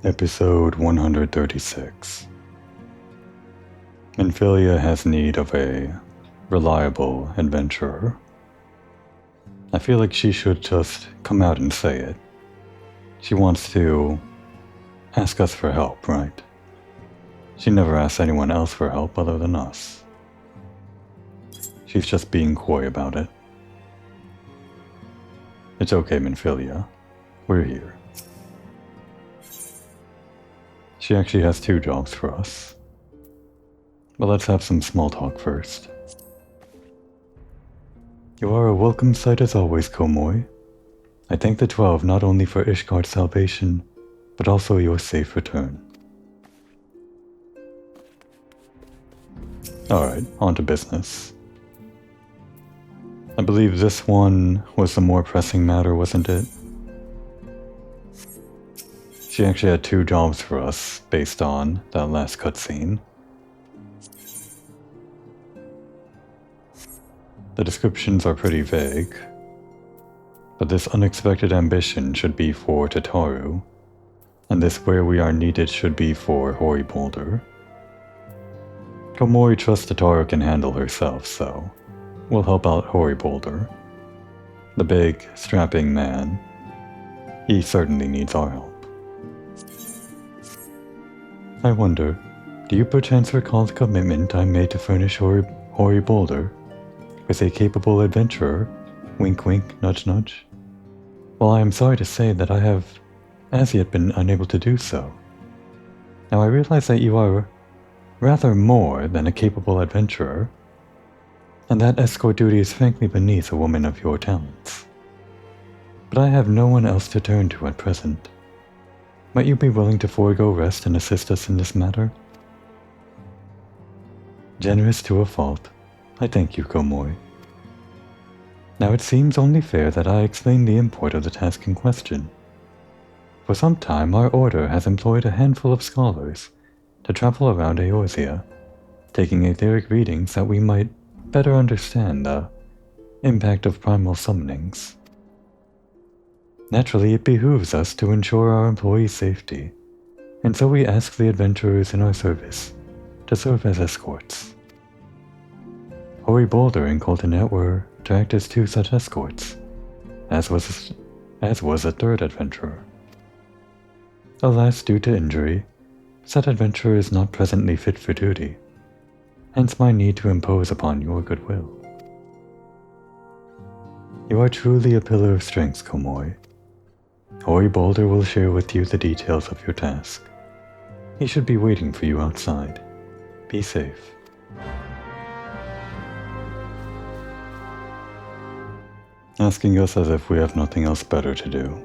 Episode 136. NVIDIA has need of a reliable adventurer. I feel like she should just come out and say it. She wants to ask us for help, right? She never asks anyone else for help other than us. She's just being coy about it. It's okay, Minfilia. We're here. She actually has 2 jobs for us. But let's have some small talk first. You are a welcome sight as always, Komoy. I thank the 12 not only for Ishgard's salvation, but also your safe return. Alright, on to business. I believe this one was the more pressing matter, wasn't it? She actually had 2 jobs for us based on that last cutscene. The descriptions are pretty vague, but this unexpected ambition should be for Tataru, and this where we are needed should be for Reborn. Komori trusts Tataru can handle herself, so we'll help out Reborn. The big, strapping man. He certainly needs our help. I wonder, do you perchance recall the commitment I made to furnish Reborn with a capable adventurer? Wink wink, nudge nudge. Well, I am sorry to say that I have as yet been unable to do so. Now I realize that you are rather more than a capable adventurer, and that escort duty is frankly beneath a woman of your talents. But I have no one else to turn to at present. Might you be willing to forego rest and assist us in this matter? Generous to a fault. I thank you, Komoy. Now it seems only fair that I explain the import of the task in question. For some time our order has employed a handful of scholars to travel around Eorzea, taking etheric readings that we might better understand the impact of primal summonings. Naturally, it behooves us to ensure our employees' safety, and so we ask the adventurers in our service to serve as escorts. Boulder and Coltonet were to act as 2 such escorts, as was a 3rd adventurer. Alas, due to injury, said adventurer is not presently fit for duty, hence my need to impose upon your goodwill. You are truly a pillar of strength, Komoy. Boulder will share with you the details of your task. He should be waiting for you outside. Be safe. Asking us as if we have nothing else better to do.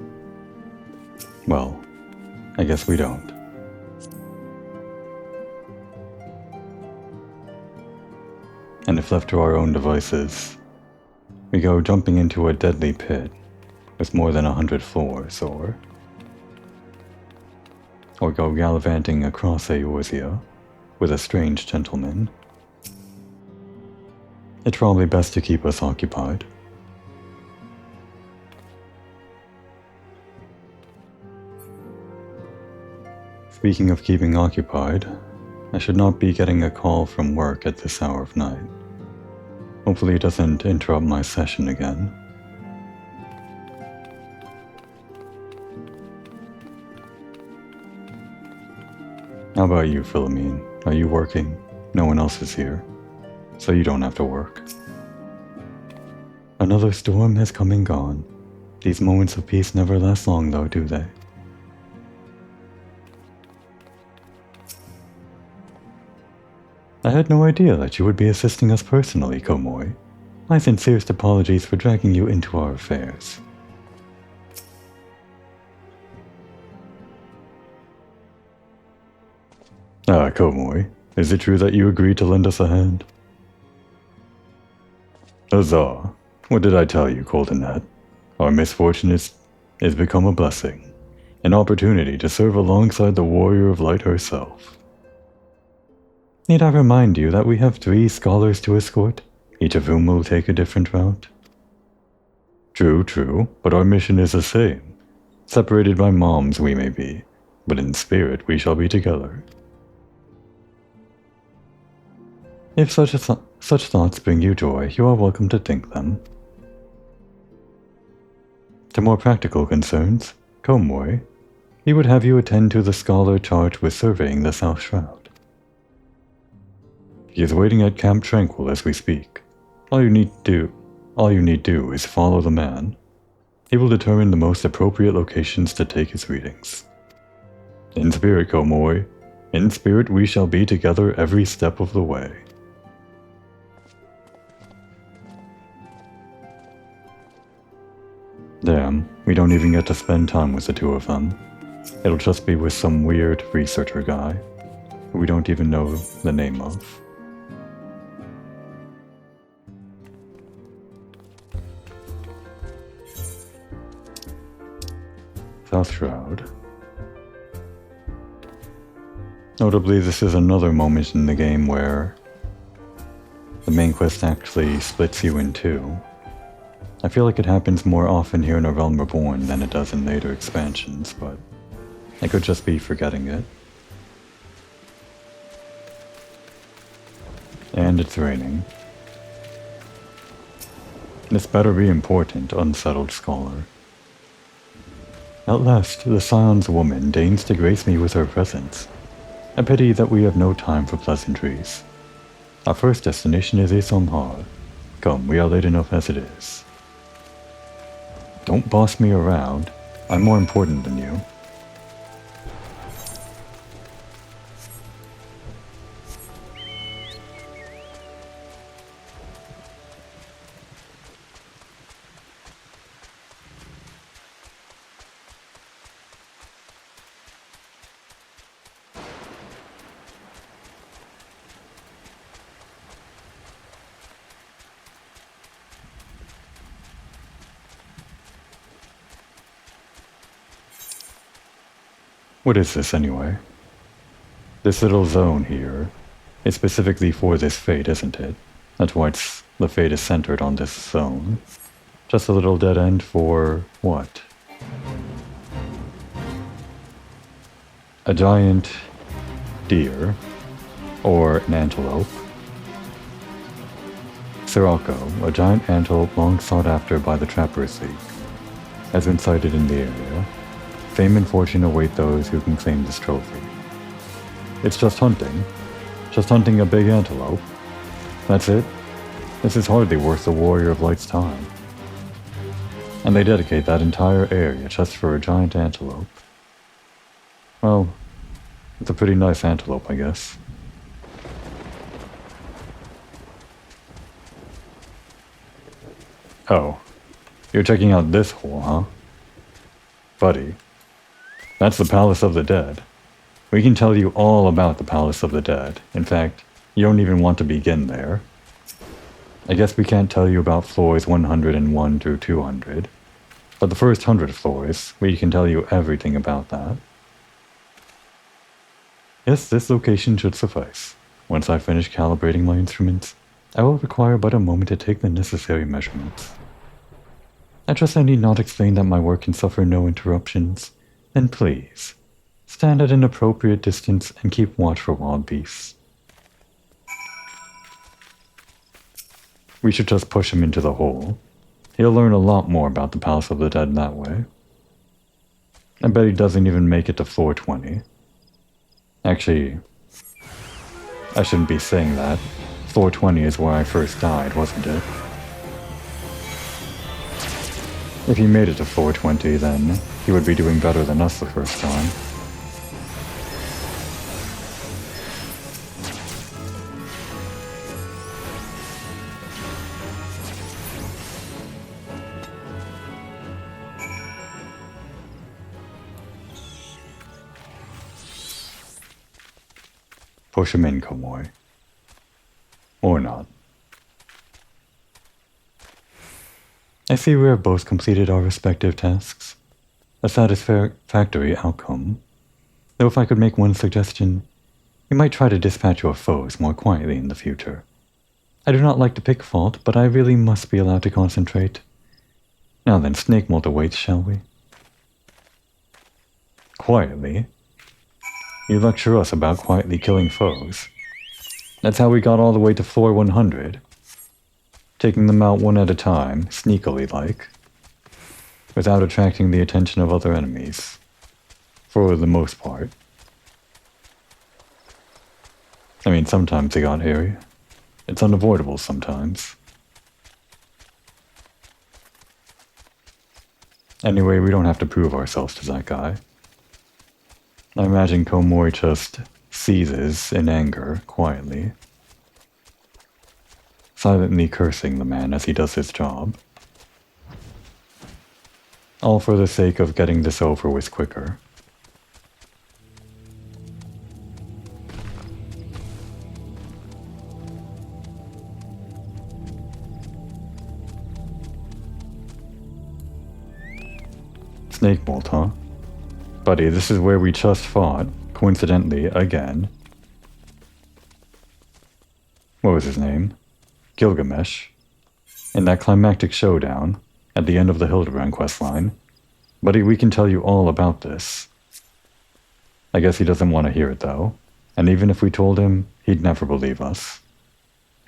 Well, I guess we don't. And if left to our own devices, we go jumping into a deadly pit with more than 100 floors, or go gallivanting across Eorzea with a strange gentleman. It's probably best to keep us occupied. Speaking of keeping occupied, I should not be getting a call from work at this hour of night. Hopefully it doesn't interrupt my session again. How about you, Philomene? Are you working? No one else is here, so you don't have to work. Another storm has come and gone. These moments of peace never last long though, do they? I had no idea that you would be assisting us personally, Komoy. My sincerest apologies for dragging you into our affairs. Ah, Komoy, is it true that you agreed to lend us a hand? Huzzah! What did I tell you, Coltonet? Our misfortune is become a blessing, an opportunity to serve alongside the warrior of light herself. Need I remind you that we have 3 scholars to escort, each of whom will take a different route? True, but our mission is the same. Separated by moms we may be, but in spirit we shall be together. If such thoughts bring you joy, you are welcome to think them. To more practical concerns, Komoi, he would have you attend to the scholar charged with surveying the South Shroud. He is waiting at Camp Tranquil as we speak. All you need do is follow the man. He will determine the most appropriate locations to take his readings. In spirit, Komoi. In spirit we shall be together every step of the way. Damn, we don't even get to spend time with the two of them. It'll just be with some weird researcher guy, who we don't even know the name of. South Shroud. Notably, this is another moment in the game where the main quest actually splits you in two. I feel like it happens more often here in A Realm Reborn than it does in later expansions, but I could just be forgetting it. And it's raining. This better be important, unsettled scholar. At last, the Scion's woman deigns to grace me with her presence. A pity that we have no time for pleasantries. Our first destination is Isomhar. Come, we are late enough as it is. Don't boss me around. I'm more important than you. What is this anyway? This little zone here is specifically for this fate, isn't it? That's why the fate is centered on this zone. Just a little dead end for what? A giant deer, or an antelope. Sirocco, a giant antelope long sought after by the Trappers League, has been sighted in the area. Fame and fortune await those who can claim this trophy. It's just hunting a big antelope. That's it? This is hardly worth the Warrior of Light's time. And they dedicate that entire area just for a giant antelope. Well, it's a pretty nice antelope, I guess. Oh, you're checking out this hole, huh? Buddy. That's the Palace of the Dead. We can tell you all about the Palace of the Dead. In fact, you don't even want to begin there. I guess we can't tell you about floors 101 through 200, but the first 100 floors, we can tell you everything about that. Yes, this location should suffice. Once I finish calibrating my instruments, I will require but a moment to take the necessary measurements. I trust I need not explain that my work can suffer no interruptions. Then please, stand at an appropriate distance and keep watch for wild beasts. We should just push him into the hole. He'll learn a lot more about the Palace of the Dead that way. I bet he doesn't even make it to floor 20. Actually, I shouldn't be saying that. Floor 20 is where I first died, wasn't it? If he made it to floor 20, then he would be doing better than us the first time. Push him in, Komoi. Or not. I see we have both completed our respective tasks. A satisfactory outcome. Though if I could make one suggestion, you might try to dispatch your foes more quietly in the future. I do not like to pick fault, but I really must be allowed to concentrate. Now then, snake multiweights, shall we? Quietly? You lecture us about quietly killing foes. That's how we got all the way to floor 100. Taking them out one at a time, sneakily like, without attracting the attention of other enemies. For the most part. I mean, sometimes they got hairy. It's unavoidable sometimes. Anyway, we don't have to prove ourselves to that guy. I imagine Komori just seizes in anger, quietly. Silently cursing the man as he does his job. All for the sake of getting this over with quicker. Snake bolt, huh? Buddy, this is where we just fought, coincidentally, again. What was his name? Gilgamesh. In that climactic showdown, at the end of the Hildebrand questline. Buddy, we can tell you all about this. I guess he doesn't want to hear it, though. And even if we told him, he'd never believe us.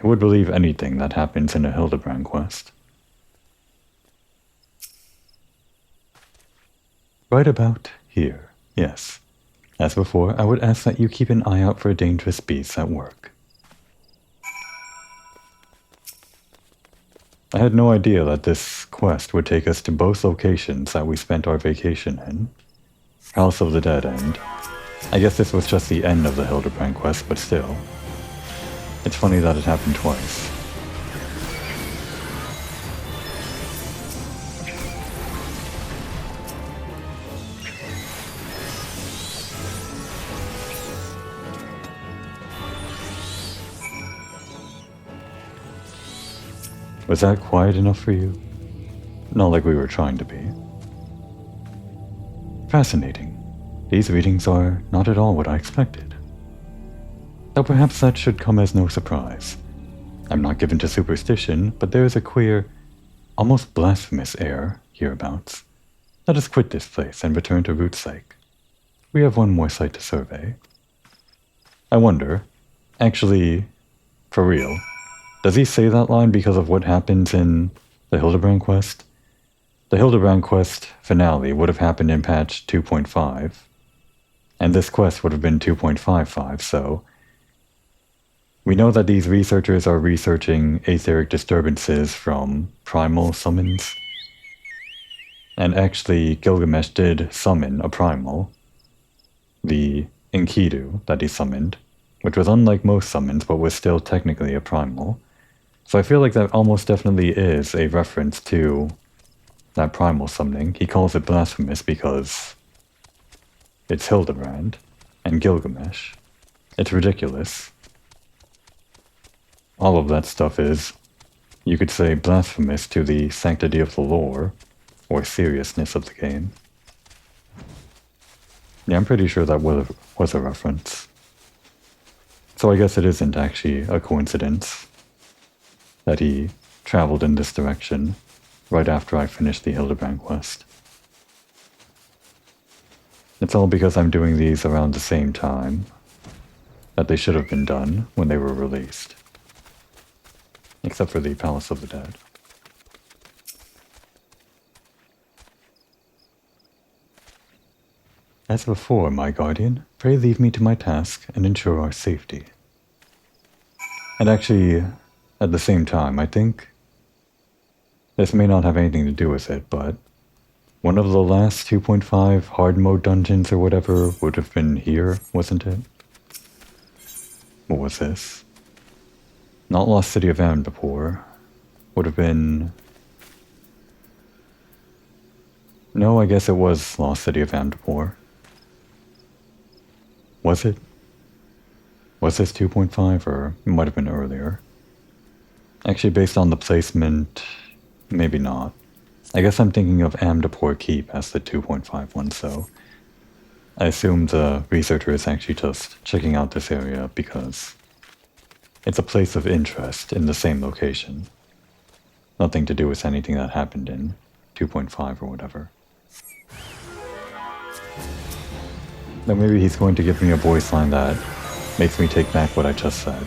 He would believe anything that happens in a Hildebrand quest. Right about here, yes. As before, I would ask that you keep an eye out for dangerous beasts at work. I had no idea that this quest would take us to both locations that we spent our vacation in. House of the Dead End. I guess this was just the end of the Hildebrand quest, but still. It's funny that it happened twice. Was that quiet enough for you? Not like we were trying to be. Fascinating. These readings are not at all what I expected. Though perhaps that should come as no surprise. I'm not given to superstition, but there is a queer, almost blasphemous air hereabouts. Let us quit this place and return to Root Psych. We have one more site to survey. I wonder, actually, for real, does he say that line because of what happens in the Hildebrand quest? The Hildebrand quest finale would have happened in patch 2.5, and this quest would have been 2.55, so we know that these researchers are researching etheric disturbances from primal summons. And actually, Gilgamesh did summon a primal, the Enkidu that he summoned, which was unlike most summons but was still technically a primal. So I feel like that almost definitely is a reference to that primal summoning. He calls it blasphemous because it's Hildebrand and Gilgamesh. It's ridiculous. All of that stuff is, you could say, blasphemous to the sanctity of the lore, or seriousness of the game. Yeah, I'm pretty sure that was a reference. So I guess it isn't actually a coincidence that he traveled in this direction right after I finished the Hildebrand quest. It's all because I'm doing these around the same time that they should have been done when they were released. Except for the Palace of the Dead. As before, my guardian, pray leave me to my task and ensure our safety. And actually, at the same time, I think this may not have anything to do with it, but one of the last 2.5 hard mode dungeons or whatever would have been here, wasn't it? What was this? Not Lost City of Amdapor. Would have been... No, I guess it was Lost City of Amdapor. Was it? Was this 2.5 or it might have been earlier? Actually, based on the placement, maybe not. I guess I'm thinking of Amdapor Keep as the 2.5 one, so I assume the researcher is actually just checking out this area because it's a place of interest in the same location. Nothing to do with anything that happened in 2.5 or whatever. Then maybe he's going to give me a voice line that makes me take back what I just said.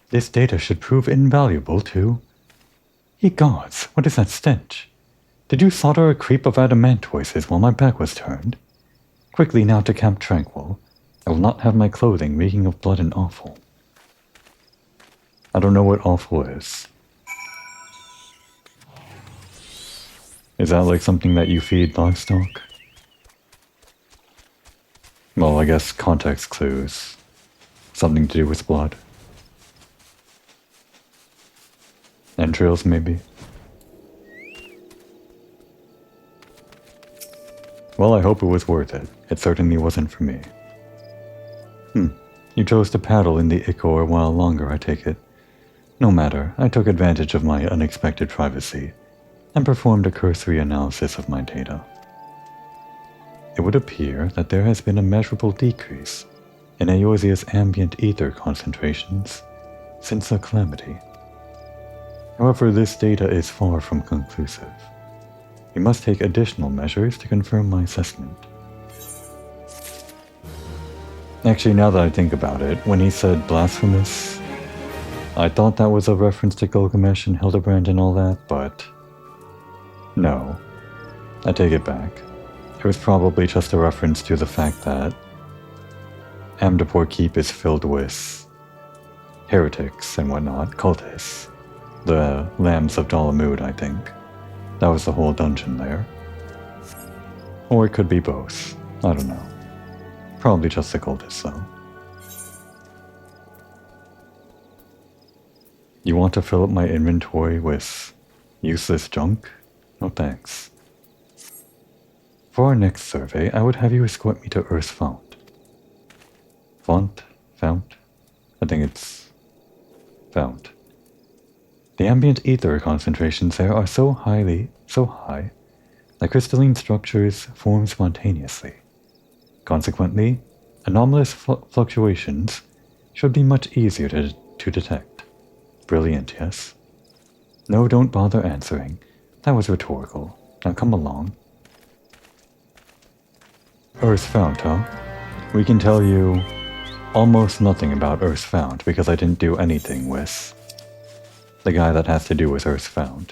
This data should prove invaluable to... Ye gods, what is that stench? Did you slaughter a creep of adamantoises while my back was turned? Quickly now to Camp Tranquil. I will not have my clothing reeking of blood and offal. I don't know what offal is. Is that like something that you feed livestock? Well, I guess context clues. Something to do with blood. Entrails, maybe? Well, I hope it was worth it. It certainly wasn't for me. You chose to paddle in the Ichor a while longer, I take it. No matter, I took advantage of my unexpected privacy and performed a cursory analysis of my data. It would appear that there has been a measurable decrease in Eorzea's ambient ether concentrations since the calamity. However, this data is far from conclusive. We must take additional measures to confirm my assessment. Actually, now that I think about it, when he said blasphemous, I thought that was a reference to Gilgamesh and Hildebrand and all that, but no. I take it back. It was probably just a reference to the fact that Amdapor Keep is filled with heretics and whatnot, cultists. The Lambs of Dalamud, I think. That was the whole dungeon there. Or it could be both. I don't know. Probably just the cultists, though. You want to fill up my inventory with useless junk? No thanks. For our next survey, I would have you escort me to Earth's Fount. Fount? I think it's... Fount. The ambient ether concentrations there are so high, that crystalline structures form spontaneously. Consequently, anomalous fluctuations should be much easier to detect. Brilliant, yes? No, don't bother answering. That was rhetorical. Now come along. Earth's Fount, huh? We can tell you almost nothing about Earth's Fount because I didn't do anything with the guy that has to do with Earth's Fount.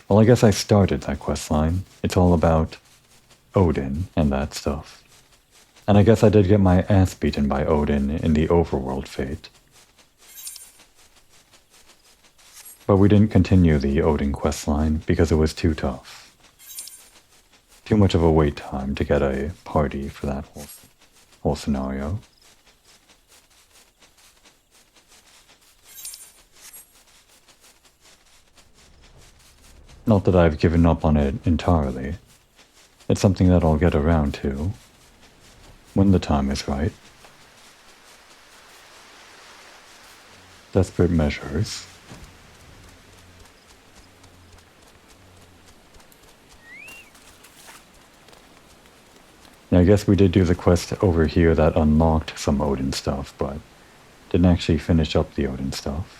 Well, I guess I started that questline. It's all about Odin and that stuff. And I guess I did get my ass beaten by Odin in the overworld fate. But we didn't continue the Odin questline because it was too tough. Too much of a wait time to get a party for that whole scenario. Not that I've given up on it entirely. It's something that I'll get around to when the time is right. Desperate measures. Now, I guess we did do the quest over here that unlocked some Odin stuff, but didn't actually finish up the Odin stuff.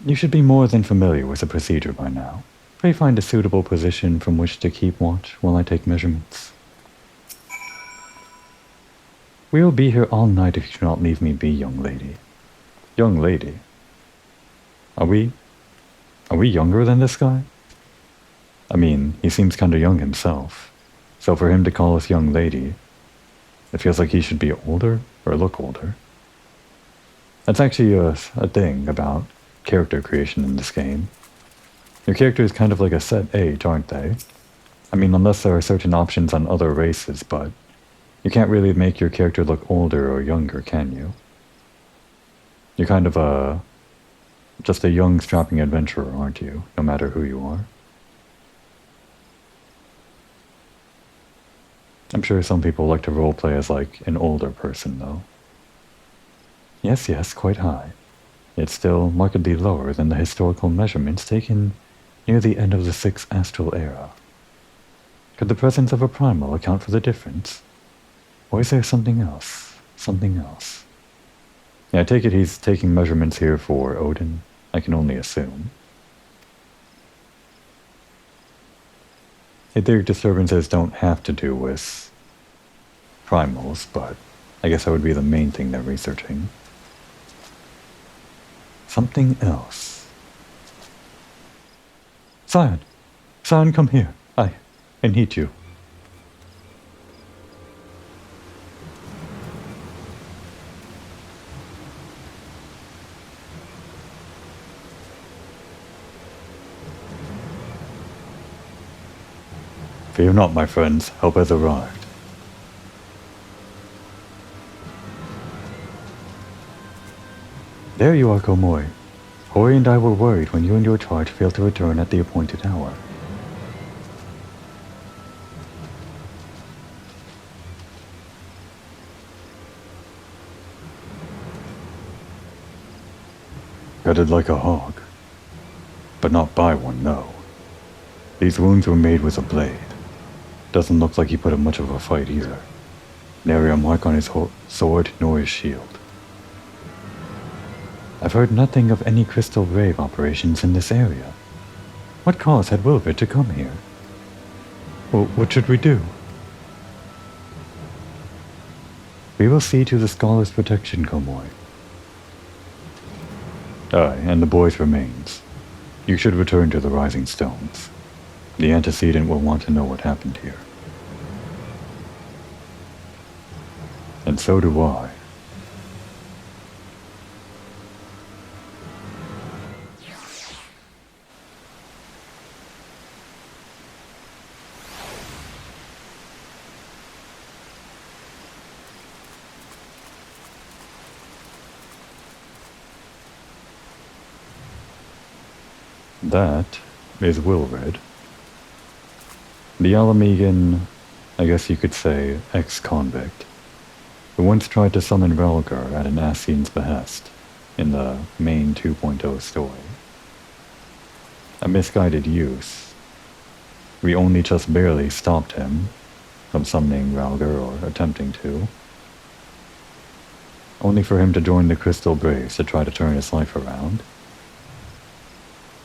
You should be more than familiar with the procedure by now. Pray find a suitable position from which to keep watch while I take measurements. We will be here all night if you do not leave me be, young lady. Young lady? Are we younger than this guy? I mean, he seems kinda young himself. So for him to call us young lady, it feels like he should be older, or look older. That's actually a thing about character creation in this game. Your character is kind of like a set age, aren't they? I mean, unless there are certain options on other races, but you can't really make your character look older or younger, can you? You're kind of Just a young, strapping adventurer, aren't you? No matter who you are. I'm sure some people like to roleplay as like an older person, though. Yes, quite high. It's still markedly lower than the historical measurements taken near the end of the Sixth Astral Era. Could the presence of a primal account for the difference? Or is there something else? Something else? Yeah, I take it he's taking measurements here for Odin. I can only assume. Etheric disturbances don't have to do with primals, but I guess that would be the main thing they're researching. Something else. Scion! Scion, come here. I need you. Fear not, my friends. Help has arrived. There you are, Komoi. Hori and I were worried when you and your charge failed to return at the appointed hour. Gutted like a hog. But not by one, no. These wounds were made with a blade. Doesn't look like he put up much of a fight either. Nary a mark on his sword nor his shield. I've heard nothing of any crystal grave operations in this area. What cause had Wilbur to come here? Well, what should we do? We will see to the scholar's protection, Komoi. Aye, and the boy's remains. You should return to the Rising Stones. The antecedent will want to know what happened here. And so do I. That is Wilred. The Alamegan, I guess you could say, ex-convict, who once tried to summon Relgar at an Asian's behest in the main 2.0 story. A misguided use. We only just barely stopped him from summoning Relgar or attempting to, only for him to join the Crystal Braves to try to turn his life around.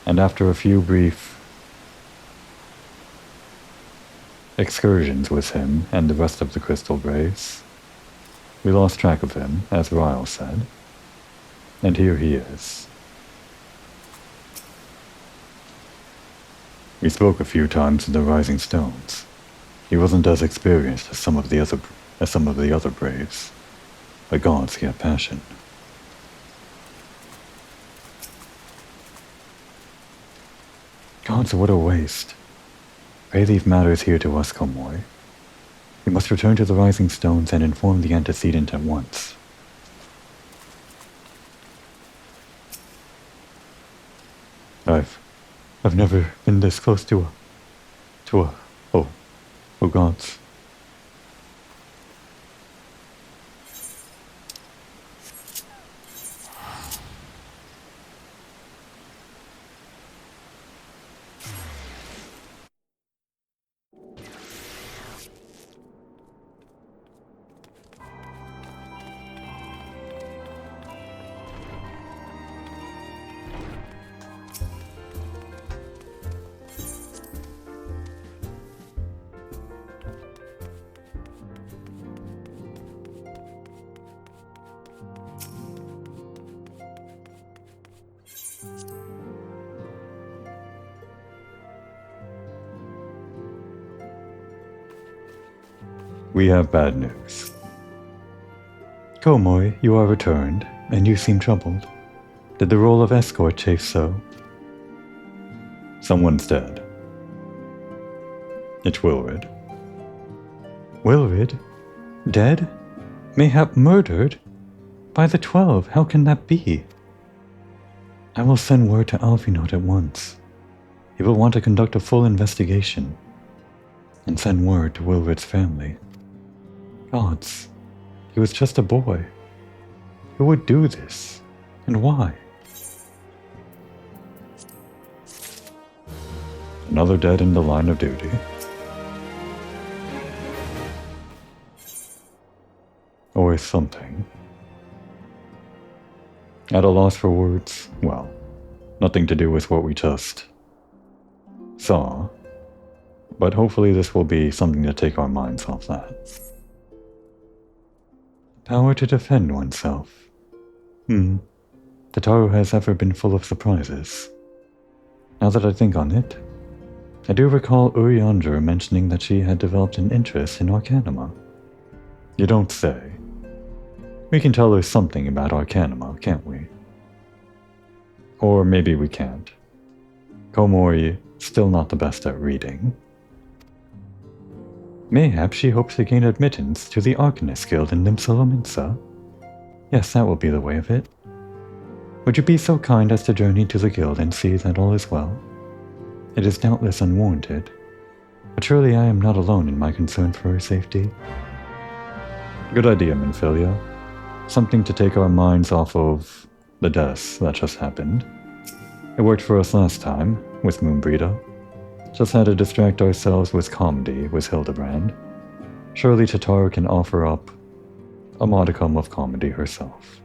And after a few brief excursions with him and the rest of the Crystal Braves, we lost track of him, as Ryle said. And here he is. We spoke a few times in the Rising Stones. He wasn't as experienced as some of the other Braves, but gods get passion. Gods, what a waste. Pray leave matters here to us, Komoi. We must return to the Rising Stones and inform the antecedent at once. I've never been this close to a oh gods. We have bad news. Komoi, you are returned, and you seem troubled. Did the role of escort chafe so? Someone's dead. It's Wilred. Wilred? Dead? Mayhap murdered? By the 12, how can that be? I will send word to Alphinaud at once. He will want to conduct a full investigation and send word to Wilred's family. Gods, he was just a boy. Who would do this? And why? Another dead in the line of duty. Or something. At a loss for words? Well, nothing to do with what we just saw. But hopefully this will be something to take our minds off that. Power to defend oneself. Tataru has ever been full of surprises. Now that I think on it, I do recall Urianger mentioning that she had developed an interest in Arcanima. You don't say. We can tell her something about Arcanima, can't we? Or maybe we can't. Komori, still not the best at reading. Mayhap she hopes to gain admittance to the Arcanist Guild in Limsalominsa. Yes, that will be the way of it. Would you be so kind as to journey to the guild and see that all is well? It is doubtless unwarranted, but surely I am not alone in my concern for her safety. Good idea, Minfilia. Something to take our minds off of the deaths that just happened. It worked for us last time, with Moonbreeder. Just had to distract ourselves with comedy with Hildebrand. Surely Tataru can offer up a modicum of comedy herself.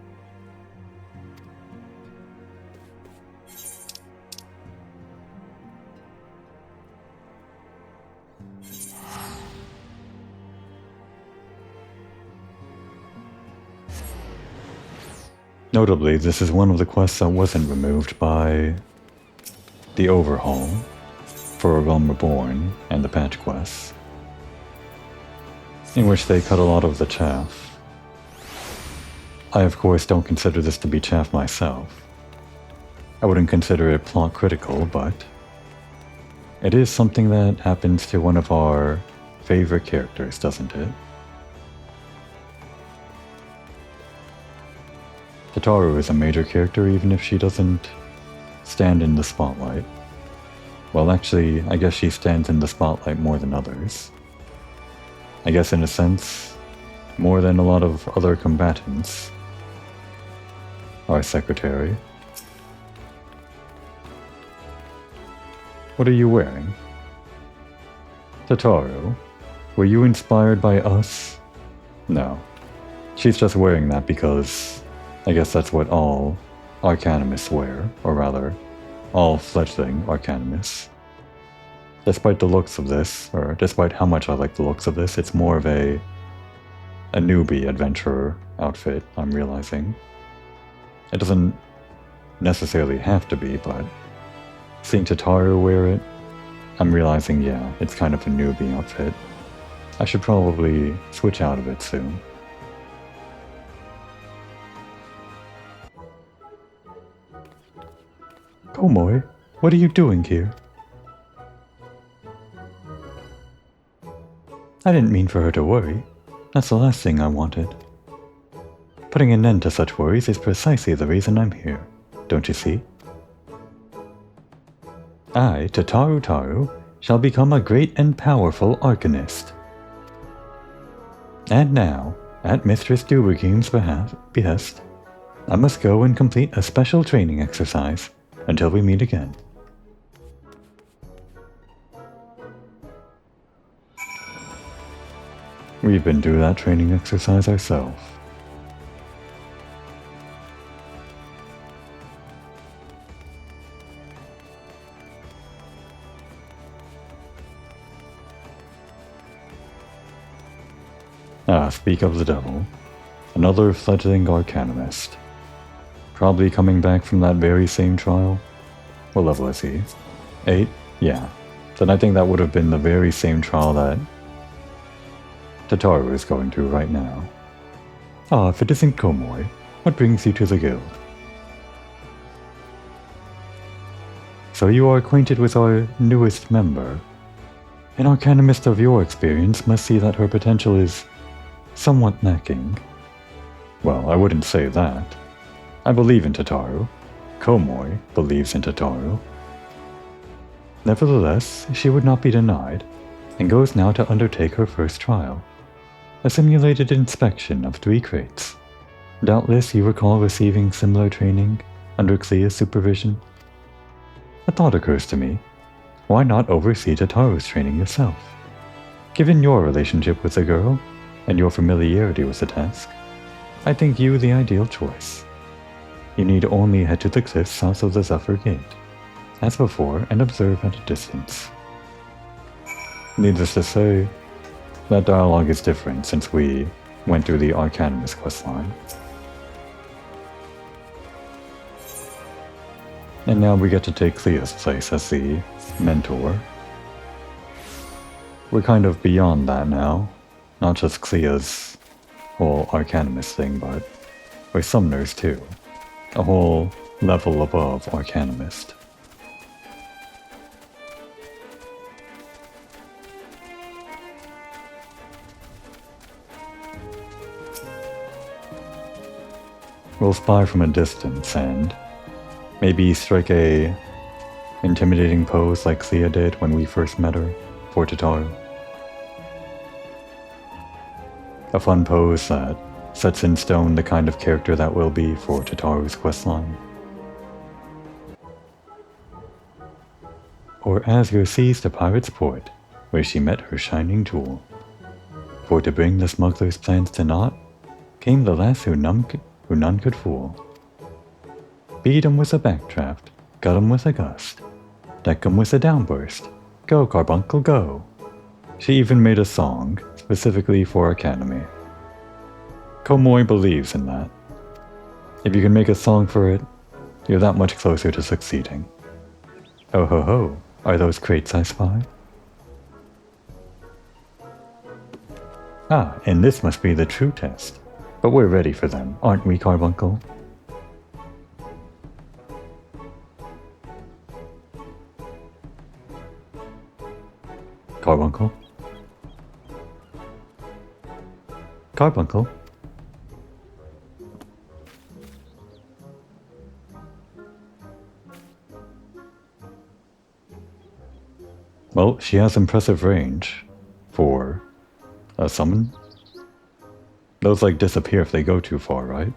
Notably, this is one of the quests that wasn't removed by the overhaul for Reborn and the patch quests, in which they cut a lot of the chaff. I of course don't consider this to be chaff myself. I wouldn't consider it plot critical, but it is something that happens to one of our favorite characters, doesn't it? Tataru is a major character even if she doesn't stand in the spotlight. Well, actually, I guess she stands in the spotlight more than others. I guess in a sense, more than a lot of other combatants. Our secretary. What are you wearing? Tataru, were you inspired by us? No. She's just wearing that because I guess that's what all Arcanimists wear, or rather, all fledgling Arcanimists. Despite the looks of this, or despite how much I like the looks of this, it's more of a newbie adventurer outfit, I'm realizing. It doesn't necessarily have to be, but seeing Tataru wear it, I'm realizing, yeah, it's kind of a newbie outfit. I should probably switch out of it soon. Komori, what are you doing here? I didn't mean for her to worry. That's the last thing I wanted. Putting an end to such worries is precisely the reason I'm here, don't you see? I, Tataru, shall become a great and powerful Arcanist. And now, at Mistress Duberkeen's behest, I must go and complete a special training exercise until we meet again. We've been through that training exercise ourselves. Speak of the devil. Another fledgling Arcanimist. Probably coming back from that very same trial. What level is he? 8? Yeah. Then I think that would have been the very same trial that Tataru is going through right now. If it isn't Komori, what brings you to the guild? So you are acquainted with our newest member. An Arcanimist of your experience must see that her potential is somewhat lacking. Well, I wouldn't say that. I believe in Tataru. Komoi believes in Tataru. Nevertheless, she would not be denied, and goes now to undertake her first trial, a simulated inspection of 3 crates. Doubtless you recall receiving similar training under Clea's supervision. A thought occurs to me. Why not oversee Tataru's training yourself? Given your relationship with the girl, and your familiarity with the task, I think you the ideal choice. You need only head to the cliffs south of the Zephyr Gate, as before, and observe at a distance. Needless to say, that dialogue is different since we went through the Arcanimist questline. And now we get to take Clea's place as the mentor. We're kind of beyond that now. Not just Clea's whole Arcanimist thing, but we're summoners too. A whole level above Arcanimist. We'll spy from a distance and maybe strike a intimidating pose like Clea did when we first met her for Tataru. A fun pose that sets in stone the kind of character that will be for Tataru's questline. Or Asger sees the pirate's port, where she met her shining jewel. For to bring the smuggler's plans to naught, came the lass who none could fool. Beat 'em with a backdraft, gut 'em with a gust, deck 'em with a downburst, go Carbuncle go! She even made a song, specifically for Academy. Komoi believes in that. If you can make a song for it, you're that much closer to succeeding. Oh ho ho, are those crates I spy? Ah, and this must be the true test. But we're ready for them, aren't we, Carbuncle? Carbuncle? Carbuncle? Well, she has impressive range for a summon. Those like disappear if they go too far, right?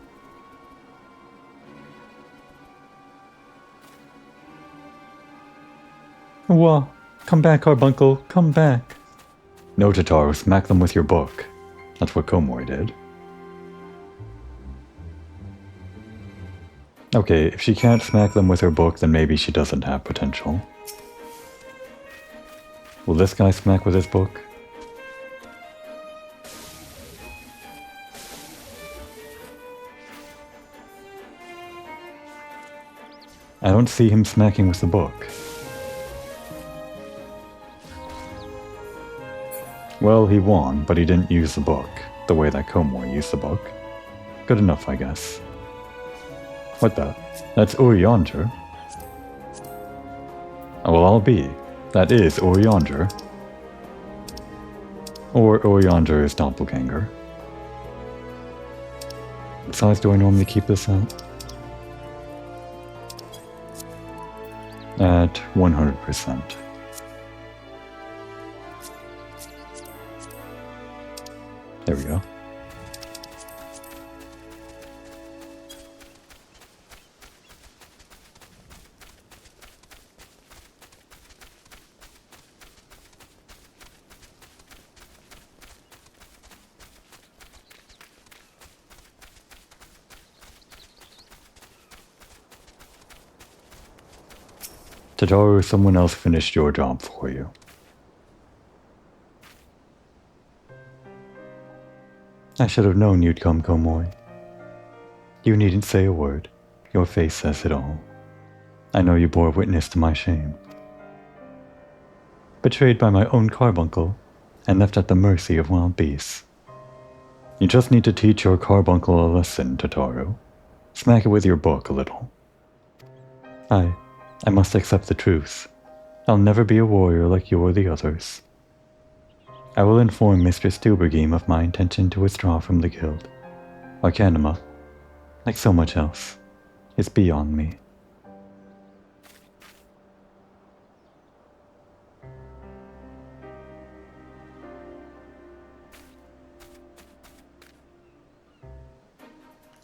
Whoa, come back, Carbuncle, come back. No, Tataru, smack them with your book. That's what Komoi did. Okay, if she can't smack them with her book, then maybe she doesn't have potential. Will this guy smack with his book? I don't see him smacking with the book. Well, he won, but he didn't use the book the way that Komoi used the book. Good enough, I guess. What the? That's Urianger. Oh, well, I'll be. That is Urianger. Or Urianger's doppelganger. What size do I normally keep this at? At 100%. There we go. Tataru, someone else finished your job for you. I should have known you'd come, Komoi. You needn't say a word. Your face says it all. I know you bore witness to my shame. Betrayed by my own carbuncle, and left at the mercy of wild beasts. You just need to teach your carbuncle a lesson, Tataru. Smack it with your book a little. I must accept the truth. I'll never be a warrior like you or the others. I will inform Mistress Dubergheim of my intention to withdraw from the guild. Arcanima, like so much else, is beyond me.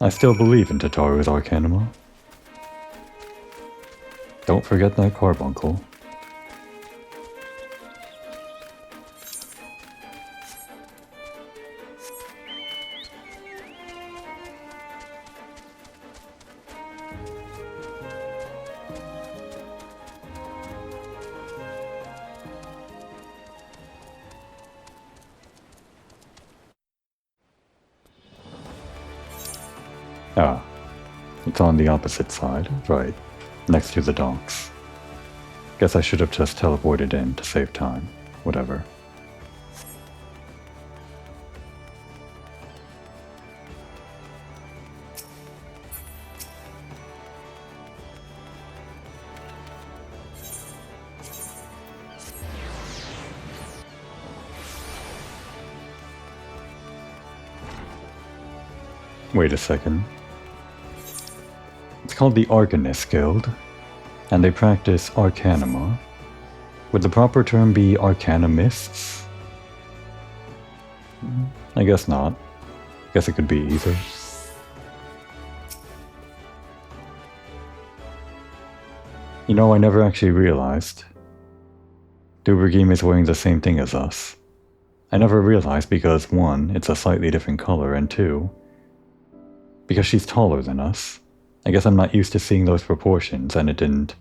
I still believe in Tataru's Arcanima. Don't forget that carbuncle. Ah, it's on the opposite side, right, next to the docks. Guess I should have just teleported in to save time. Whatever. Wait a second. It's called the Arcanist Guild, and they practice Arcanima. Would the proper term be Arcanimists? I guess not. Guess it could be either. You know, I never actually realized. Dubergime is wearing the same thing as us. I never realized because 1, it's a slightly different color, and 2, because she's taller than us. I guess I'm not used to seeing those proportions, and it didn't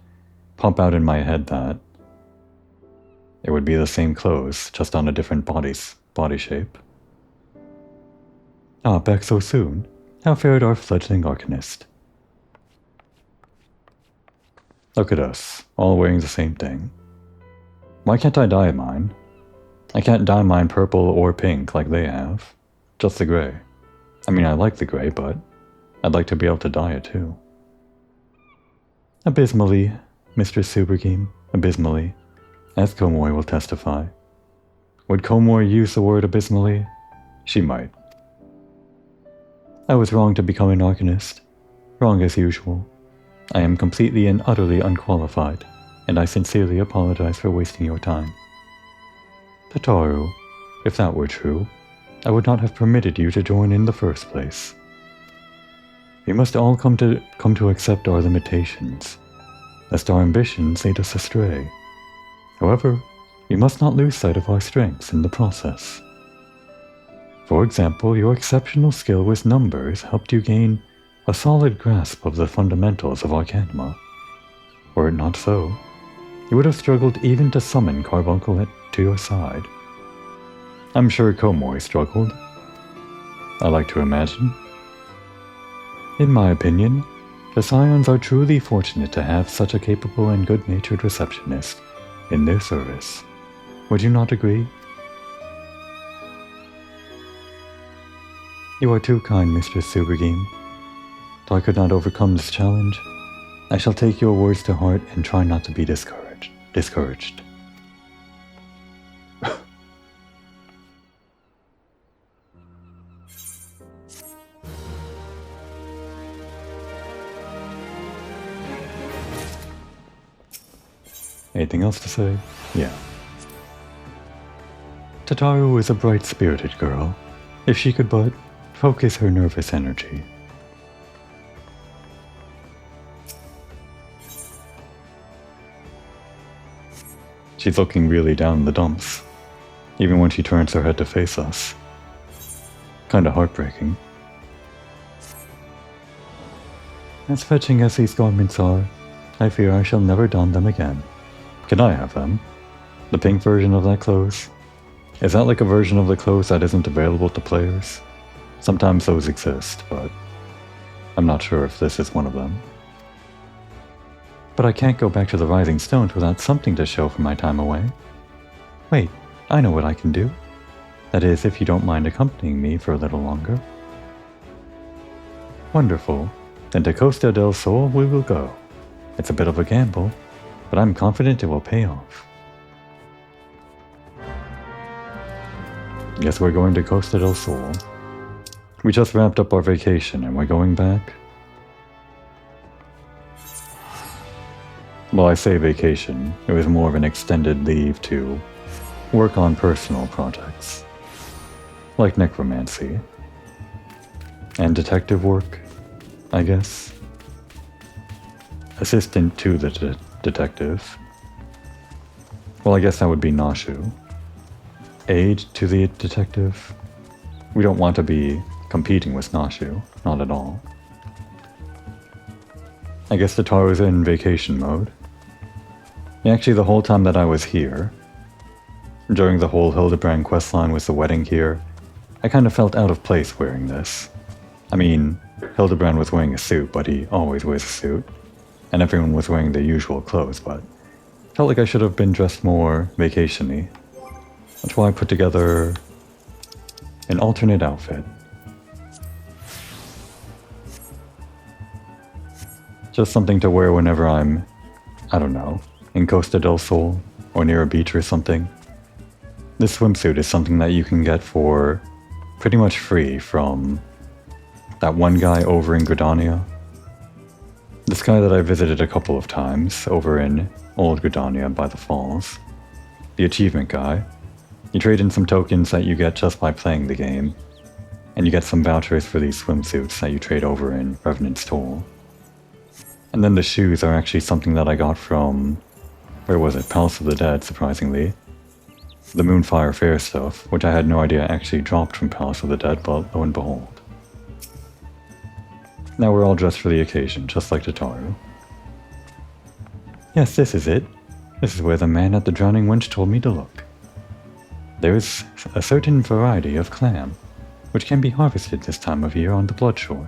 pop out in my head that it would be the same clothes, just on a different body shape. Ah, back so soon. How fared our fledgling Arcanist? Look at us, all wearing the same thing. Why can't I dye mine? I can't dye mine purple or pink like they have. Just the gray. I mean, I like the gray, but I'd like to be able to dye it too. Abysmally, Mr. Subergame, abysmally, as Komori will testify. Would Komori use the word abysmally? She might. I was wrong to become an Arcanist. Wrong as usual. I am completely and utterly unqualified, and I sincerely apologize for wasting your time. Tataru, if that were true, I would not have permitted you to join in the first place. We must all come to accept our limitations, lest our ambitions lead us astray. However, we must not lose sight of our strengths in the process. For example, your exceptional skill with numbers helped you gain a solid grasp of the fundamentals of Arcanima. Were it not so, you would have struggled even to summon Carbuncle to your side. I'm sure Komori struggled. I like to imagine. In my opinion, the Scions are truly fortunate to have such a capable and good-natured receptionist in their service. Would you not agree? You are too kind, Mr. Subergame. Though I could not overcome this challenge, I shall take your words to heart and try not to be discouraged. Anything else to say? Yeah. Tataru is a bright-spirited girl, if she could but focus her nervous energy. She's looking really down in the dumps, even when she turns her head to face us. Kinda heartbreaking. As fetching as these garments are, I fear I shall never don them again. Can I have them? The pink version of that clothes? Is that like a version of the clothes that isn't available to players? Sometimes those exist, but I'm not sure if this is one of them. But I can't go back to the Rising Stones without something to show for my time away. Wait, I know what I can do. That is, if you don't mind accompanying me for a little longer. Wonderful. Then to Costa del Sol we will go. It's a bit of a gamble, but I'm confident it will pay off. Guess we're going to Costa del Sol. We just wrapped up our vacation and we're going back. Well, I say vacation. It was more of an extended leave to work on personal projects. Like necromancy. And detective work. I guess. Assistant to the detective. Well, I guess that would be Nashu. Aide to the detective. We don't want to be competing with Nashu, not at all. I guess Tataru's in vacation mode. Actually, the whole time that I was here, during the whole Hildebrand questline with the wedding here, I kind of felt out of place wearing this. I mean, Hildebrand was wearing a suit, but he always wears a suit, and everyone was wearing their usual clothes, but felt like I should have been dressed more vacation-y. That's why I put together an alternate outfit. Just something to wear whenever I'm, I don't know, in Costa del Sol or near a beach or something. This swimsuit is something that you can get for pretty much free from that one guy over in Gridania. This guy that I visited a couple of times over in Old Gridania by the falls. The achievement guy. You trade in some tokens that you get just by playing the game, and you get some vouchers for these swimsuits that you trade over in Revenant's Toll. And then the shoes are actually something that I got from, where was it, Palace of the Dead, surprisingly. The Moonfire Fair stuff, which I had no idea actually dropped from Palace of the Dead, but lo and behold. Now we're all dressed for the occasion, just like Tataru. Yes, this is it. This is where the man at the Drowning Wench told me to look. There is a certain variety of clam, which can be harvested this time of year on the Bloodshore.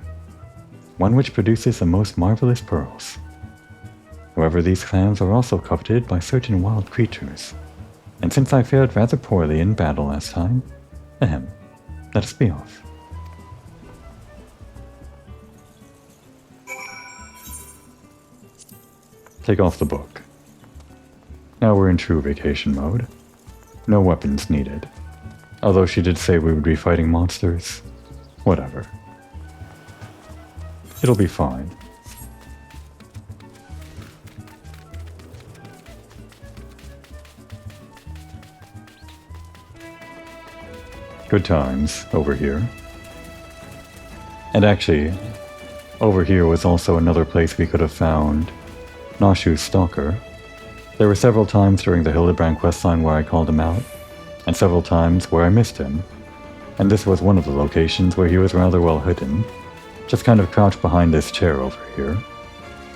One which produces the most marvelous pearls. However, these clams are also coveted by certain wild creatures, and since I fared rather poorly in battle last time, let us be off. Take off the book. Now we're in true vacation mode. No weapons needed. Although she did say we would be fighting monsters. Whatever. It'll be fine. Good times over here. And actually, over here was also another place we could have found Nashu's stalker. There were several times during the Hildebrand questline where I called him out, and several times where I missed him. And this was one of the locations where he was rather well hidden, just kind of crouched behind this chair over here,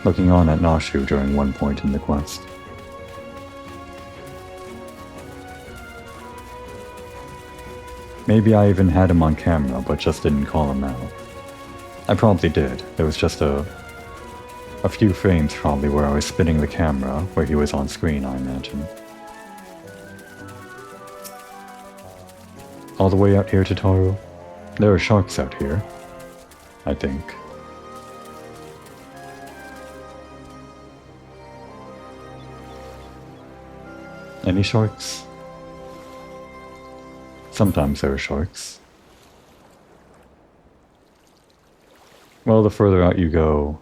looking on at Nashu during one point in the quest. Maybe I even had him on camera, but just didn't call him out. I probably did. There was just a few frames probably where I was spinning the camera, where he was on screen, I imagine. All the way out here, Tataru? There are sharks out here, I think. Any sharks? Sometimes there are sharks. Well, the further out you go,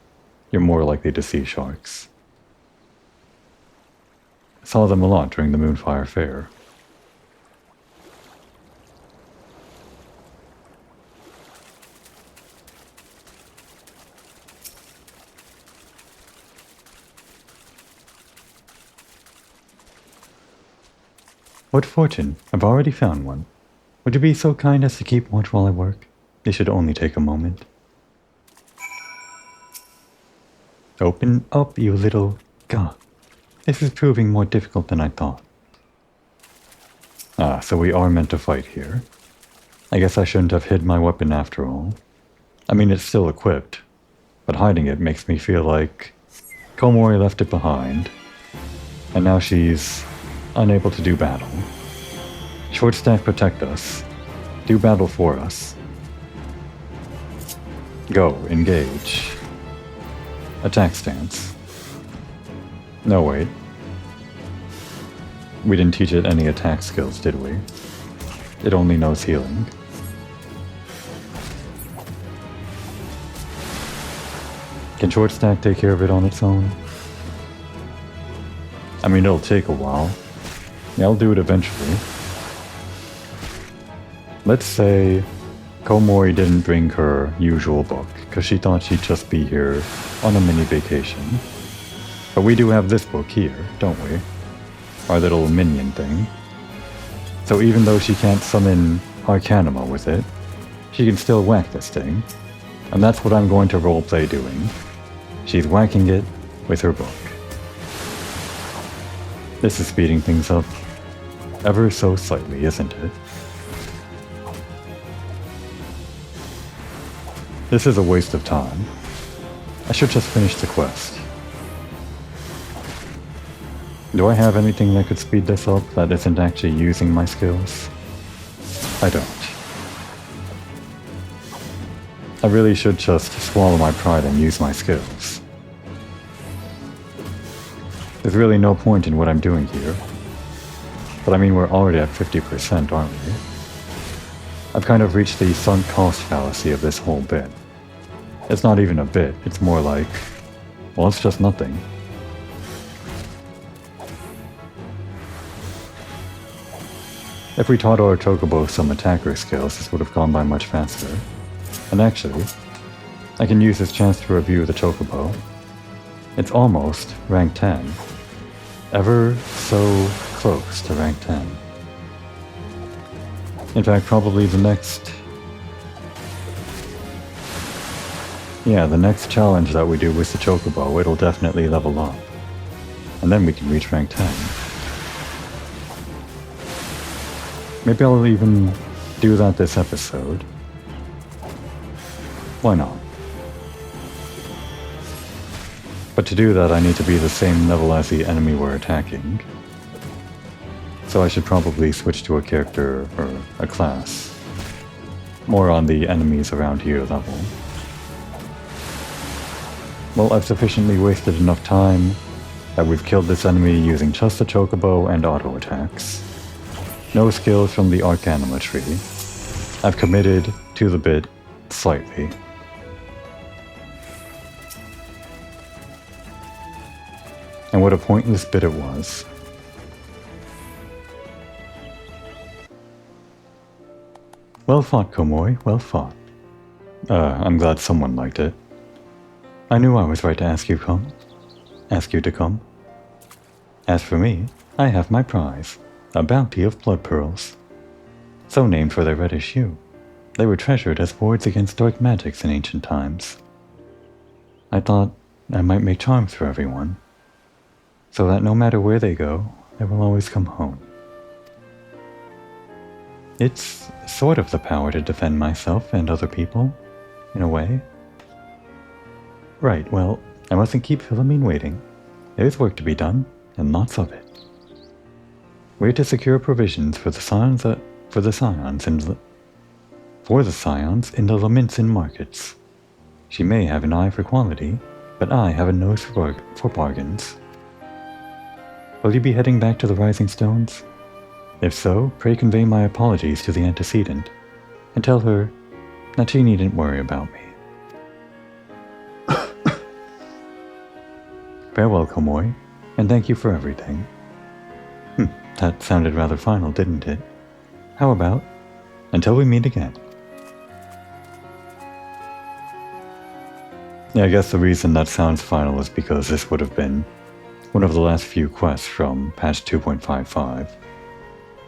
you're more likely to see sharks. I saw them a lot during the Moonfire Fair. What fortune! I've already found one. Would you be so kind as to keep watch while I work? It should only take a moment. Open up, you little... Gah. This is proving more difficult than I thought. Ah, so we are meant to fight here. I guess I shouldn't have hid my weapon after all. I mean, it's still equipped, but hiding it makes me feel like Komori left it behind, and now she's unable to do battle. Short staff protect us. Do battle for us. Go, engage. Attack stance. No, wait. We didn't teach it any attack skills, did we? It only knows healing. Can short stack take care of it on its own? I mean, it'll take a while. Yeah, I'll do it eventually. Let's say Komori didn't bring her usual book, because she thought she'd just be here on a mini vacation. But we do have this book here, don't we? Our little minion thing. So even though she can't summon Arcanima with it, she can still whack this thing. And that's what I'm going to roleplay doing. She's whacking it with her book. This is speeding things up ever so slightly, isn't it? This is a waste of time. I should just finish the quest. Do I have anything that could speed this up that isn't actually using my skills? I don't. I really should just swallow my pride and use my skills. There's really no point in what I'm doing here. But I mean, we're already at 50%, aren't we? I've kind of reached the sunk cost fallacy of this whole bit. It's not even a bit, it's more like, well, it's just nothing. If we taught our Chocobo some attacker skills, this would have gone by much faster. And actually, I can use this chance to review the Chocobo. It's almost rank 10. Ever so close to rank 10. In fact, probably the next... Yeah, the next challenge that we do with the Chocobo, it'll definitely level up. And then we can reach rank 10. Maybe I'll even do that this episode. Why not? But to do that I need to be the same level as the enemy we're attacking. So I should probably switch to a character or a class. More on the enemies around here level. Well, I've sufficiently wasted enough time that we've killed this enemy using just the Chocobo and auto attacks. No skills from the Arcanima tree. I've committed to the bit slightly. And what a pointless bit it was. Well fought, Komori, well fought. I'm glad someone liked it. I knew I was right to ask you to come. As for me, I have my prize, a bounty of blood pearls. So named for their reddish hue. They were treasured as wards against dark magics in ancient times. I thought I might make charms for everyone, so that no matter where they go, they will always come home. It's sort of the power to defend myself and other people, in a way. Right, well, I mustn't keep Philomene waiting. There's work to be done, and lots of it. We're to secure provisions for the Scions in the Laminson markets. She may have an eye for quality, but I have a nose for bargains. Will you be heading back to the Rising Stones? If so, pray convey my apologies to the antecedent, and tell her that she needn't worry about me. Farewell, Komori, and thank you for everything. That sounded rather final, didn't it? How about, until we meet again? Yeah, I guess the reason that sounds final is because this would have been one of the last few quests from patch 2.55.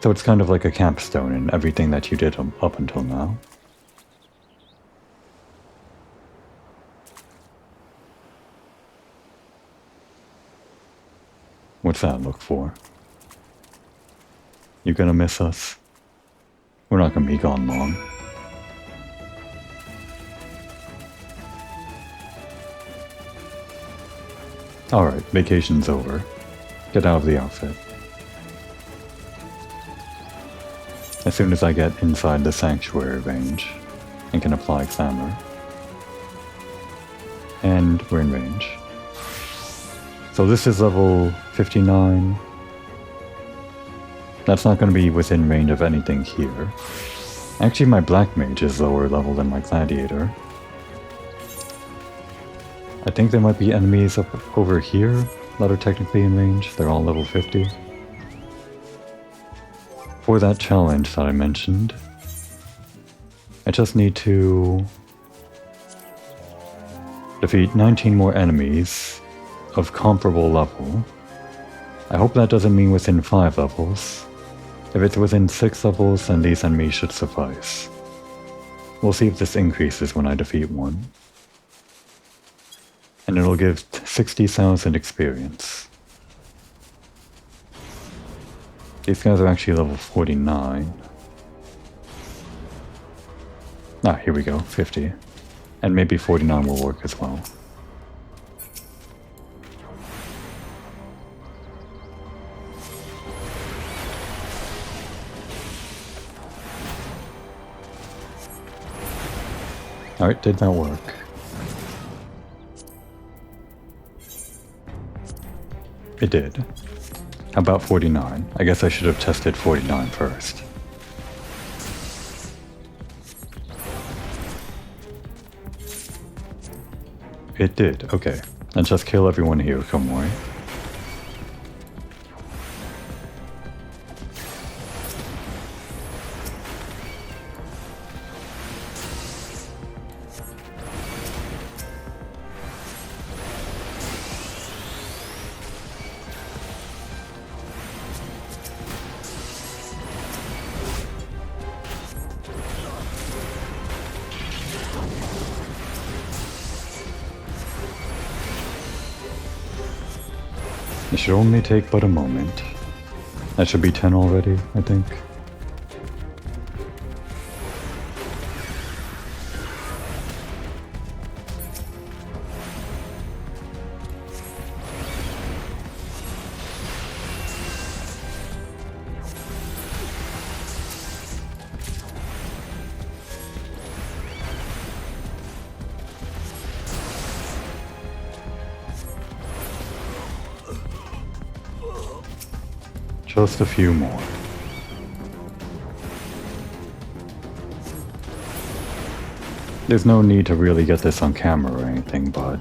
So it's kind of like a capstone in everything that you did up until now. What's that look for? You gonna miss us? We're not gonna be gone long. Alright, vacation's over. Get out of the outfit. As soon as I get inside the sanctuary range and can apply Clamor. And we're in range. So this is level 59. That's not going to be within range of anything here. Actually, my Black Mage is lower level than my Gladiator. I think there might be enemies up over here that are technically in range. They're all level 50. For that challenge that I mentioned, I just need to defeat 19 more enemies of comparable level. I hope that doesn't mean within 5 levels. If it's within 6 levels, then these enemies should suffice. We'll see if this increases when I defeat one. And it'll give 60,000 experience. These guys are actually level 49. Ah, here we go, 50. And maybe 49 will work as well. Alright, did that work? It did. How about 49? I guess I should have tested 49 first. It did, okay. And just kill everyone here, Komori. It should only take but a moment. That should be 10 already, I think. Just a few more. There's no need to really get this on camera or anything, but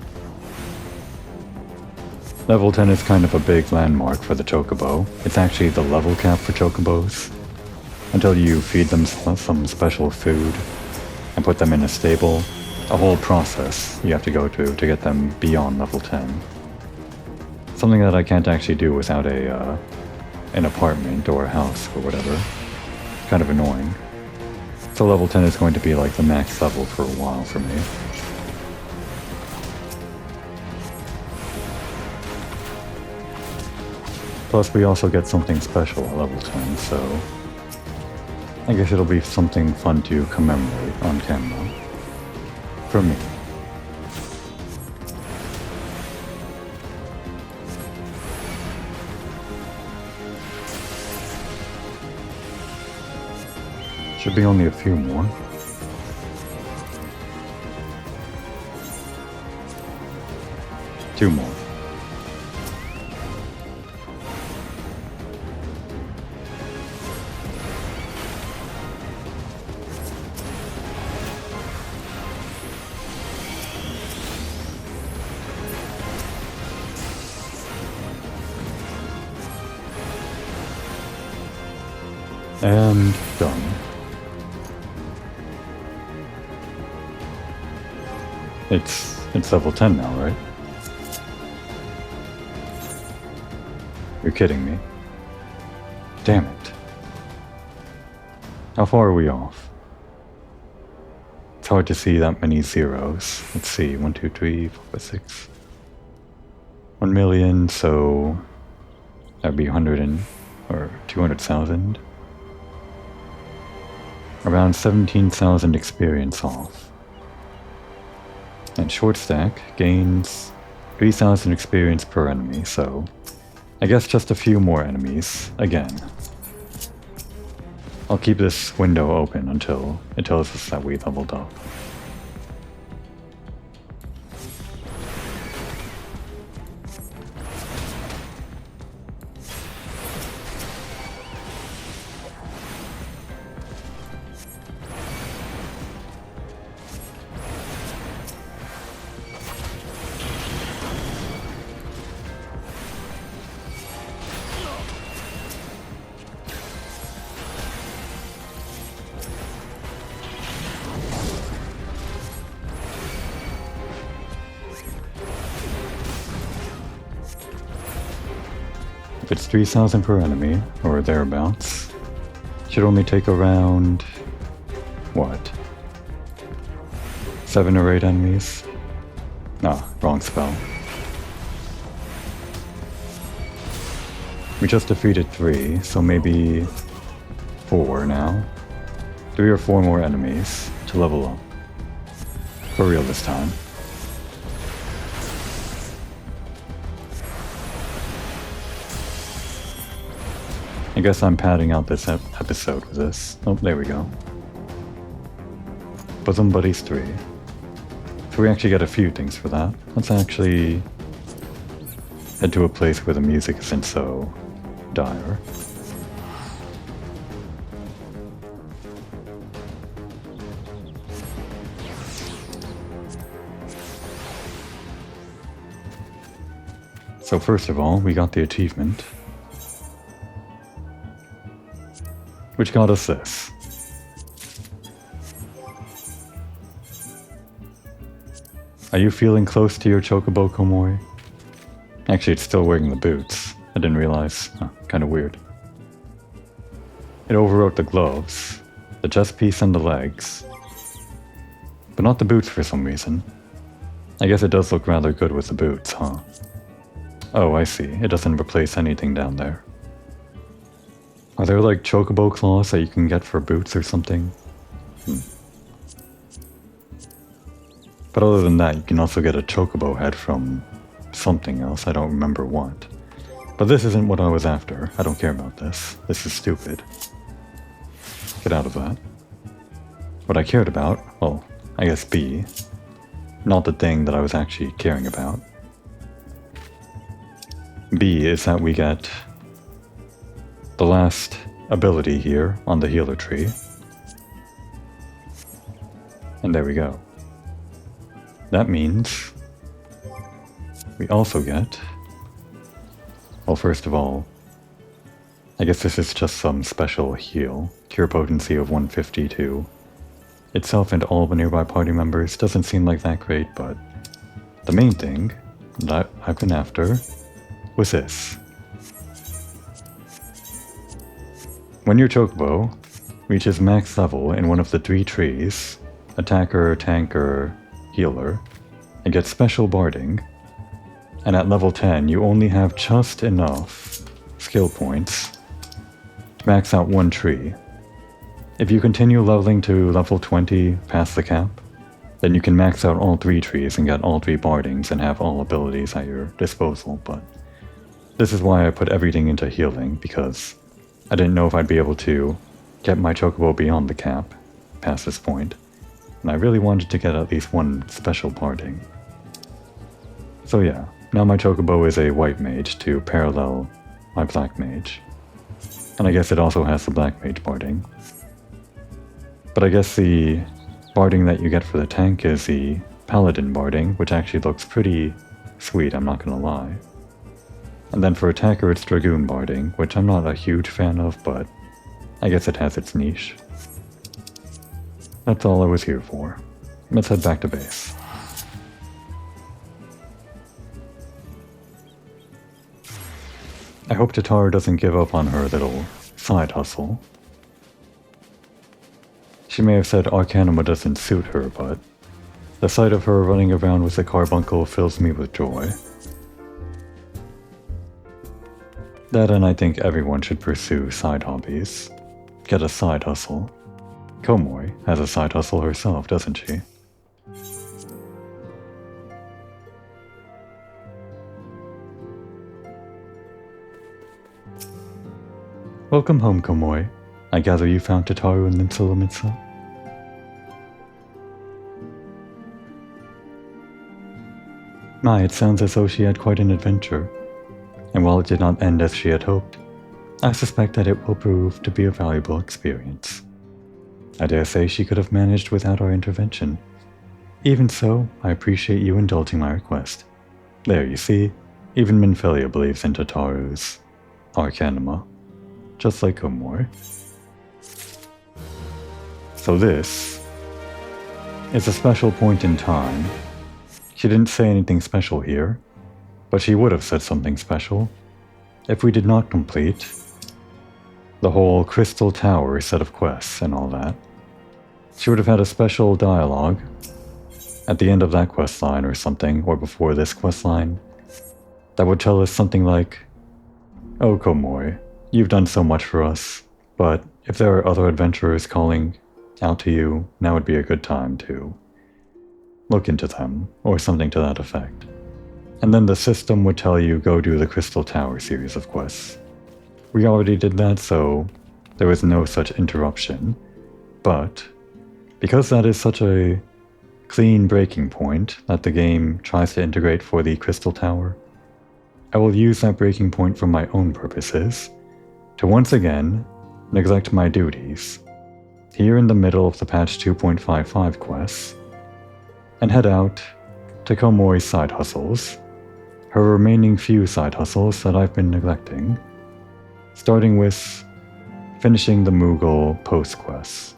level 10 is kind of a big landmark for the chocobo. It's actually the level cap for chocobos. Until you feed them some special food and put them in a stable, a whole process you have to go to get them beyond level 10. Something that I can't actually do without an apartment or a house or whatever. Kind of annoying. So level 10 is going to be like the max level for a while for me. Plus we also get something special at level 10, so I guess it'll be something fun to commemorate on camera. For me. Should be only a few more. Two more. And done. It's level 10 now, right? You're kidding me. Damn it. How far are we off? It's hard to see that many zeros. Let's see, 1, 2, 3, 4, 5, 6. 1 million, so that'd be 200,000. Around 17,000 experience off. And short stack gains 3,000 experience per enemy, so I guess just a few more enemies again. I'll keep this window open until it tells us that we leveled up. it's 3,000 per enemy, or thereabouts, should only take around... what? 7 or 8 enemies? Ah, wrong spell. We just defeated 3, so maybe 4 now. 3 or 4 more enemies to level up. For real this time. I guess I'm padding out this episode with this. Oh, there we go. Bosom Buddies 3. So we actually get a few things for that. Let's actually head to a place where the music isn't so dire. So first of all, we got the achievement, which got us this. Are you feeling close to your chocobo, Komori? Actually, it's still wearing the boots. I didn't realize. Oh, kind of weird. It overwrote the gloves, the chest piece and the legs, but not the boots for some reason. I guess it does look rather good with the boots, huh? Oh, I see. It doesn't replace anything down there. Are there like chocobo claws that you can get for boots or something? But other than that, you can also get a chocobo head from something else, I don't remember what. But this isn't what I was after. I don't care about this. This is stupid. Get out of that. What I cared about, well, I guess B. Not the thing that I was actually caring about. B is that we get the last ability here on the healer tree. And there we go. That means we also get, well, first of all, I guess this is just some special heal. Cure potency of 152. Itself and all the nearby party members doesn't seem like that great, but the main thing that I've been after was this. When your chocobo reaches max level in one of the 3 trees, attacker, tanker, healer, it gets special barding, and at level 10 you only have just enough skill points to max out 1 tree. If you continue leveling to level 20 past the cap, then you can max out all 3 trees and get all 3 bardings and have all abilities at your disposal, but this is why I put everything into healing, because I didn't know if I'd be able to get my chocobo beyond the cap past this point, and I really wanted to get at least 1 special barding. So yeah, now my chocobo is a white mage to parallel my black mage, and I guess it also has the black mage barding. But I guess the barding that you get for the tank is the paladin barding, which actually looks pretty sweet, I'm not gonna lie. And then for attacker it's dragoon barding, which I'm not a huge fan of, but I guess it has its niche. That's all I was here for. Let's head back to base. I hope Tataru doesn't give up on her little side hustle. She may have said Arcanima doesn't suit her, but the sight of her running around with a carbuncle fills me with joy. That, and I think everyone should pursue side hobbies. Get a side hustle. Komori has a side hustle herself, doesn't she? Welcome home, Komori. I gather you found Tataru and Linsulomitsa? My, it sounds as though she had quite an adventure. And while it did not end as she had hoped, I suspect that it will prove to be a valuable experience. I dare say she could have managed without our intervention. Even so, I appreciate you indulging my request. There, you see, even Minfilia believes in Tataru's Arcanima, just like Komori. So this is a special point in time. She didn't say anything special here, but she would have said something special if we did not complete the whole Crystal Tower set of quests and all that, she would have had a special dialogue at the end of that quest line or something, or before this quest line, that would tell us something like, "Oh, Komori, you've done so much for us, but if there are other adventurers calling out to you, now would be a good time to look into them," or something to that effect. And then the system would tell you, go do the Crystal Tower series of quests. We already did that, so there was no such interruption. But because that is such a clean breaking point that the game tries to integrate for the Crystal Tower, I will use that breaking point for my own purposes to once again neglect my duties here in the middle of the patch 2.55 quests and head out to Komori's side hustles, her remaining few side hustles that I've been neglecting, starting with finishing the Moogle post-quests.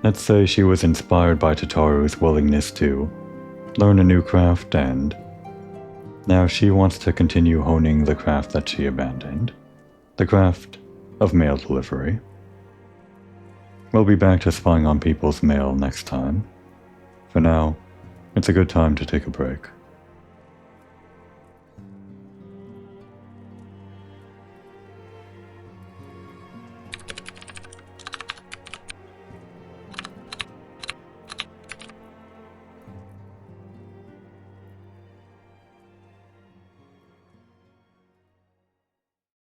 Let's say she was inspired by Tataru's willingness to learn a new craft, and now she wants to continue honing the craft that she abandoned, the craft of mail delivery. We'll be back to spying on people's mail next time. For now, it's a good time to take a break.